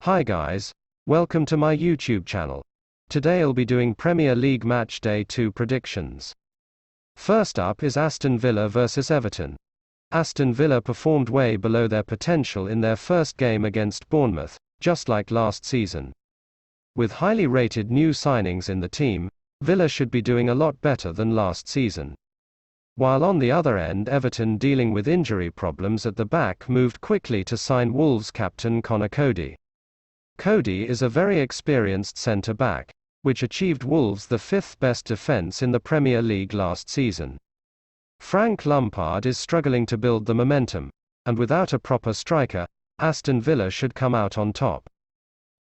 Hi guys, welcome to my YouTube channel. Today I'll be doing Premier League Matchday 2 predictions. First up is Aston Villa vs Everton. Aston Villa performed way below their potential in their first game against Bournemouth, just like last season. With highly rated new signings in the team, Villa should be doing a lot better than last season. While on the other end Everton, dealing with injury problems at the back, moved quickly to sign Wolves captain Conor Coady. Coady is a very experienced centre-back, which achieved Wolves the 5th best defence in the Premier League last season. Frank Lampard is struggling to build the momentum, and without a proper striker, Aston Villa should come out on top.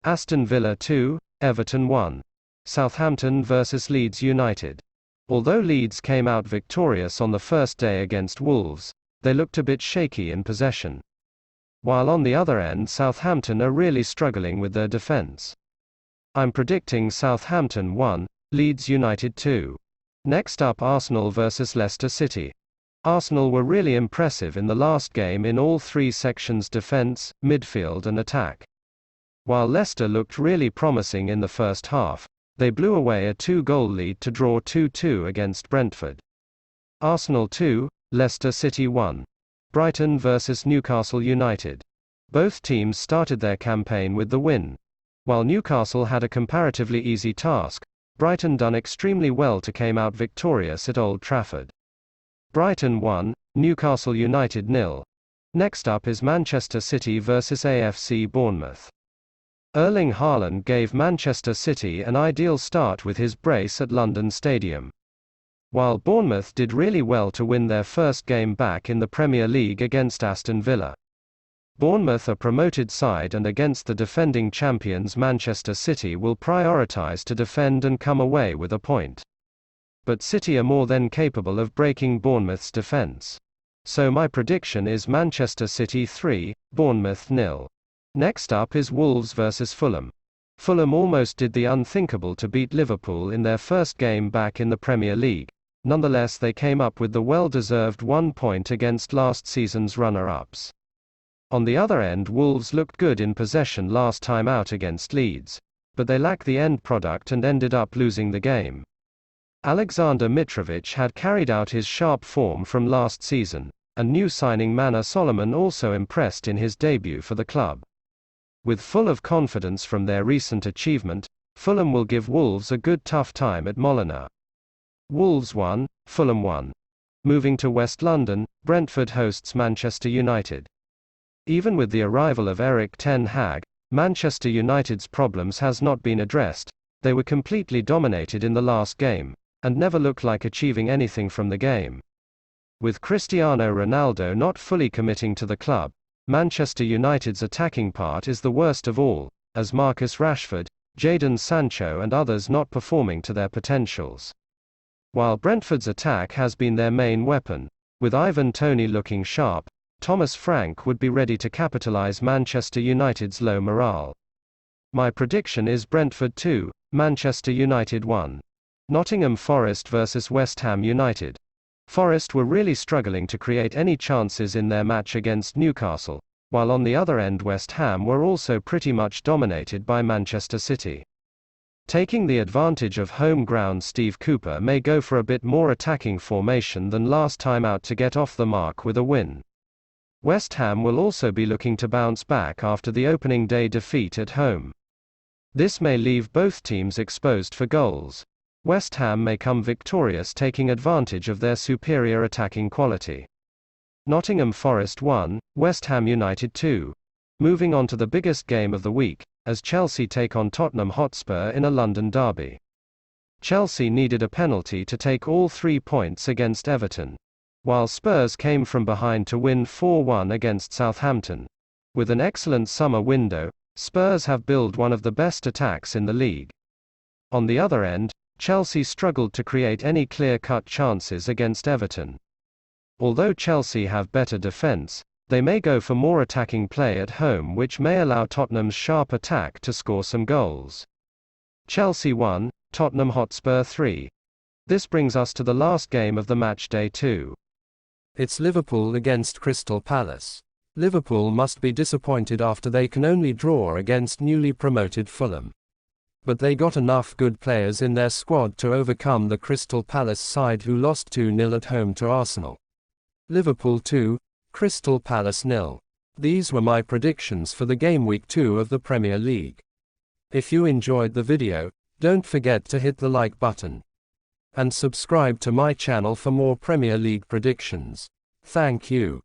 Aston Villa 2, Everton 1. Southampton vs Leeds United. Although Leeds came out victorious on the first day against Wolves, they looked a bit shaky in possession. While on the other end Southampton are really struggling with their defence. I'm predicting Southampton 1, Leeds United 2. Next up, Arsenal vs Leicester City. Arsenal were really impressive in the last game in all three sections: defence, midfield and attack. While Leicester looked really promising in the first half, they blew away a 2-goal lead to draw 2-2 against Brentford. Arsenal 2, Leicester City 1. Brighton vs Newcastle United. Both teams started their campaign with the win. While Newcastle had a comparatively easy task, Brighton done extremely well to come out victorious at Old Trafford. Brighton 1, Newcastle United 0. Next up is Manchester City vs AFC Bournemouth. Erling Haaland gave Manchester City an ideal start with his brace at London Stadium. While Bournemouth did really well to win their first game back in the Premier League against Aston Villa. Bournemouth are promoted side, and against the defending champions Manchester City will prioritise to defend and come away with a point. But City are more than capable of breaking Bournemouth's defence. So my prediction is Manchester City 3, Bournemouth 0. Next up is Wolves vs Fulham. Fulham almost did the unthinkable to beat Liverpool in their first game back in the Premier League. Nonetheless, they came up with the well-deserved 1 point against last season's runner-ups. On the other end, Wolves looked good in possession last time out against Leeds, but they lacked the end product and ended up losing the game. Alexander Mitrovic had carried out his sharp form from last season, and new signing Manor Solomon also impressed in his debut for the club. With full of confidence from their recent achievement, Fulham will give Wolves a good tough time at Molineux. Wolves 1, Fulham 1. Moving to West London, Brentford hosts Manchester United. Even with the arrival of Erik ten Hag, Manchester United's problems has not been addressed. They were completely dominated in the last game, and never looked like achieving anything from the game. With Cristiano Ronaldo not fully committing to the club, Manchester United's attacking part is the worst of all, as Marcus Rashford, Jadon Sancho and others not performing to their potentials. While Brentford's attack has been their main weapon, with Ivan Toney looking sharp, Thomas Frank would be ready to capitalise Manchester United's low morale. My prediction is Brentford 2, Manchester United 1. Nottingham Forest vs West Ham United. Forest were really struggling to create any chances in their match against Newcastle, while on the other end West Ham were also pretty much dominated by Manchester City. Taking the advantage of home ground, Steve Cooper may go for a bit more attacking formation than last time out to get off the mark with a win. West Ham will also be looking to bounce back after the opening day defeat at home. This may leave both teams exposed for goals. West Ham may come victorious, taking advantage of their superior attacking quality. Nottingham Forest 1, West Ham United 2. Moving on to the biggest game of the week, as Chelsea take on Tottenham Hotspur in a London derby. Chelsea needed a penalty to take all 3 points against Everton, while Spurs came from behind to win 4-1 against Southampton. With an excellent summer window, Spurs have built one of the best attacks in the league. On the other end, Chelsea struggled to create any clear-cut chances against Everton. Although Chelsea have better defence, they may go for more attacking play at home, which may allow Tottenham's sharp attack to score some goals. Chelsea 1, Tottenham Hotspur 3. This brings us to the last game of the Matchday 2. It's Liverpool against Crystal Palace. Liverpool must be disappointed after they can only draw against newly promoted Fulham. But they got enough good players in their squad to overcome the Crystal Palace side who lost 2-0 at home to Arsenal. Liverpool 2, Crystal Palace 0. These were my predictions for the game week 2 of the Premier League. If you enjoyed the video, don't forget to hit the like button. And subscribe to my channel for more Premier League predictions. Thank you.